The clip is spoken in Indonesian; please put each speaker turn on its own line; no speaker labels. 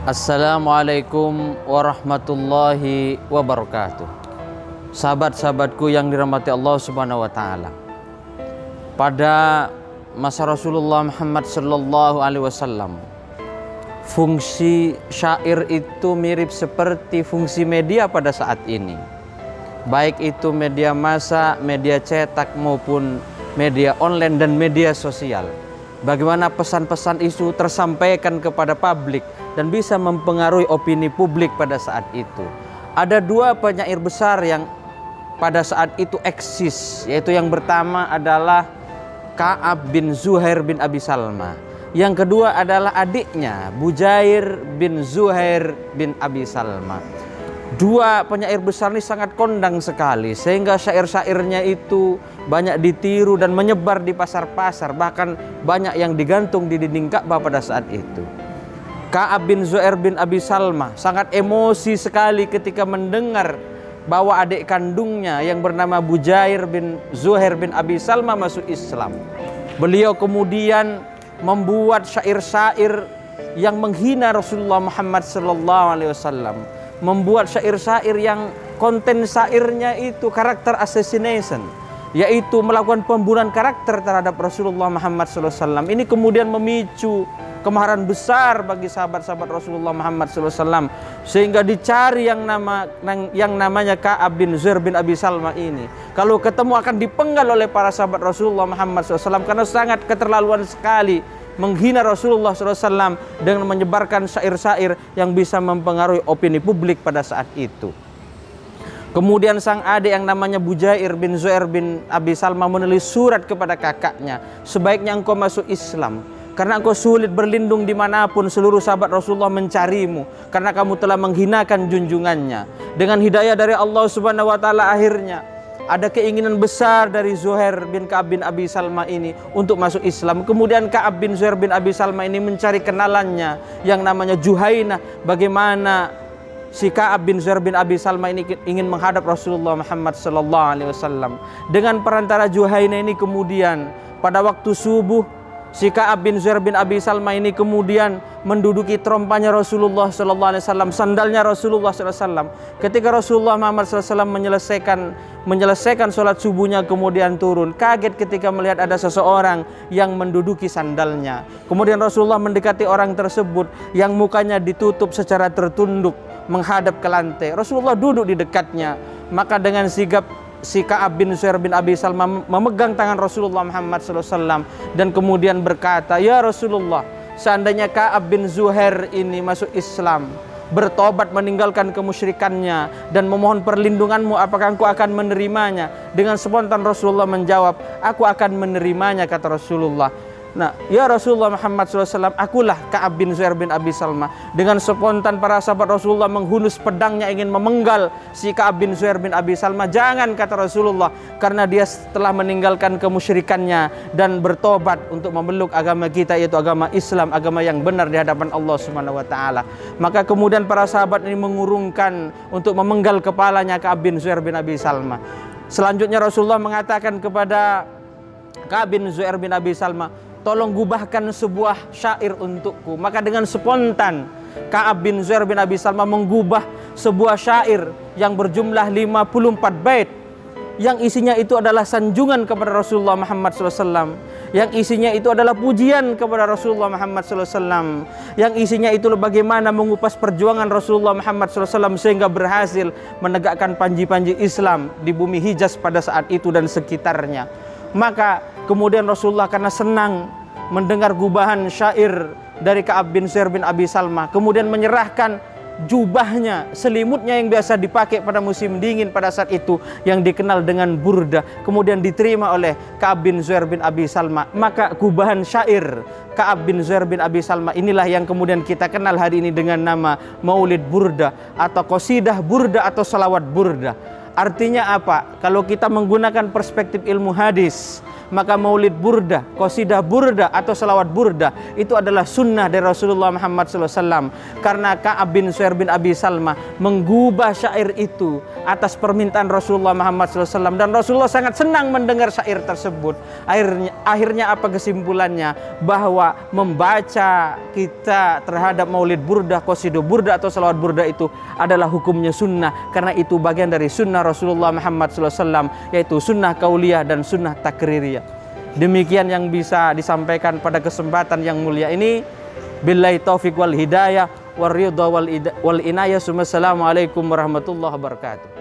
Assalamualaikum warahmatullahi wabarakatuh. Sahabat-sahabatku yang dirahmati Allah Subhanahu wa taala. Pada masa Rasulullah Muhammad sallallahu alaihi wasallam, fungsi syair itu mirip seperti fungsi media pada saat ini. Baik itu media massa, media cetak maupun media online dan media sosial. Bagaimana pesan-pesan isu tersampaikan kepada publik dan bisa mempengaruhi opini publik pada saat itu. Ada dua penyair besar yang pada saat itu eksis, yaitu yang pertama adalah Ka'ab bin Zuhair bin Abi Salma. Yang kedua adalah adiknya Bujair bin Zuhair bin Abi Salma. Dua penyair besar ini sangat kondang sekali, sehingga syair-syairnya itu banyak ditiru dan menyebar di pasar-pasar, bahkan banyak yang digantung di dinding Ka'bah pada saat itu. Ka'ab bin Zuhair bin Abi Salma sangat emosi sekali ketika mendengar bahwa adik kandungnya yang bernama Bujair bin Zuhair bin Abi Salma masuk Islam. Beliau kemudian membuat syair-syair yang menghina Rasulullah Muhammad SAW, membuat syair-syair yang konten syairnya itu karakter assassination, yaitu melakukan pembunuhan karakter terhadap Rasulullah Muhammad SAW. Ini kemudian memicu kemarahan besar bagi sahabat-sahabat Rasulullah Muhammad SAW, sehingga dicari yang namanya Ka'ab bin Zuhair bin Abi Salma ini. Kalau ketemu akan dipenggal oleh para sahabat Rasulullah Muhammad SAW karena sangat keterlaluan sekali menghina Rasulullah SAW dengan menyebarkan syair-syair yang bisa mempengaruhi opini publik pada saat itu. Kemudian sang adik yang namanya Bujair bin Zuhair bin Abi Salma menulis surat kepada kakaknya, sebaiknya engkau masuk Islam, karena engkau sulit berlindung dimanapun seluruh sahabat Rasulullah mencarimu, karena kamu telah menghinakan junjungannya. Dengan hidayah dari Allah Subhanahu wa taala, akhirnya ada keinginan besar dari Zuhair bin Ka'ab bin Abi Salma ini untuk masuk Islam. Kemudian Ka'ab bin Zuhair bin Abi Salma ini mencari kenalannya yang namanya Juhainah, bagaimana si Ka'ab bin Zuhair bin Abi Salma ini ingin menghadap Rasulullah Muhammad sallallahu alaihi wasallam. Dengan perantara Juhainah ini kemudian pada waktu subuh, si Ka'ab bin Zuhair bin Abi Salma ini kemudian menduduki trompanya Rasulullah sallallahu alaihi wasallam, sandalnya Rasulullah sallallahu alaihi wasallam. Ketika Rasulullah Muhammad sallallahu alaihi wasallam menyelesaikan sholat subuhnya, kemudian turun, kaget ketika melihat ada seseorang yang menduduki sandalnya. Kemudian Rasulullah mendekati orang tersebut yang mukanya ditutup secara tertunduk menghadap ke lantai. Rasulullah duduk di dekatnya. Maka dengan sigap si Ka'ab bin Zuhair bin Abi Salma memegang tangan Rasulullah Muhammad SAW dan kemudian berkata, "Ya Rasulullah, seandainya Ka'ab bin Zuhair ini masuk Islam, bertobat meninggalkan kemusyrikannya dan memohon perlindunganmu, apakah engkau akan menerimanya?" Dengan spontan Rasulullah menjawab, "Aku akan menerimanya," kata Rasulullah. Nah, ya Rasulullah Muhammad SAW, akulah Ka'ab bin Zuhair bin Abi Salma. Dengan spontan para sahabat Rasulullah menghunus pedangnya ingin memenggal si Ka'ab bin Zuhair bin Abi Salma. "Jangan," kata Rasulullah, karena dia telah meninggalkan kemusyrikannya dan bertobat untuk memeluk agama kita, yaitu agama Islam, agama yang benar di hadapan Allah Subhanahu wa taala. Maka kemudian para sahabat ini mengurungkan untuk memenggal kepalanya Ka'ab bin Zuhair bin Abi Salma. Selanjutnya Rasulullah mengatakan kepada Ka'ab bin Zuhair bin Abi Salma, "Tolong gubahkan sebuah syair untukku." Maka dengan spontan Ka'ab bin Zuhair bin Abi Salma menggubah sebuah syair yang berjumlah 54 bait, yang isinya itu adalah sanjungan kepada Rasulullah Muhammad SAW, yang isinya itu adalah pujian kepada Rasulullah Muhammad SAW, yang isinya itu bagaimana mengupas perjuangan Rasulullah Muhammad SAW sehingga berhasil menegakkan panji-panji Islam di bumi Hijaz pada saat itu dan sekitarnya. Maka kemudian Rasulullah karena senang mendengar gubahan syair dari Ka'ab bin Zuhair bin Abi Salma, kemudian menyerahkan jubahnya, selimutnya yang biasa dipakai pada musim dingin pada saat itu, yang dikenal dengan burda, kemudian diterima oleh Ka'ab bin Zuhair bin Abi Salma. Maka gubahan syair Ka'ab bin Zuhair bin Abi Salma inilah yang kemudian kita kenal hari ini dengan nama Maulid Burda atau Qasidah Burda atau Salawat Burda. Artinya apa? Kalau kita menggunakan perspektif ilmu hadis, maka maulid burda, qasidah burda atau salawat burda itu adalah sunnah dari Rasulullah Muhammad SAW. Karena Ka'ab bin Suhair bin Abi Salma menggubah syair itu atas permintaan Rasulullah Muhammad SAW, dan Rasulullah sangat senang mendengar syair tersebut. Akhirnya apa kesimpulannya? Bahwa membaca kita terhadap maulid burda, qasidah burda atau salawat burda itu adalah hukumnya sunnah, karena itu bagian dari sunnah Rasulullah Muhammad SAW, yaitu sunnah kauliyah dan sunnah takririyah. Demikian yang bisa disampaikan pada kesempatan yang mulia ini. Billahi taufiq wal hidayah wal ridha wal inayah. Assalamualaikum warahmatullahi wabarakatuh.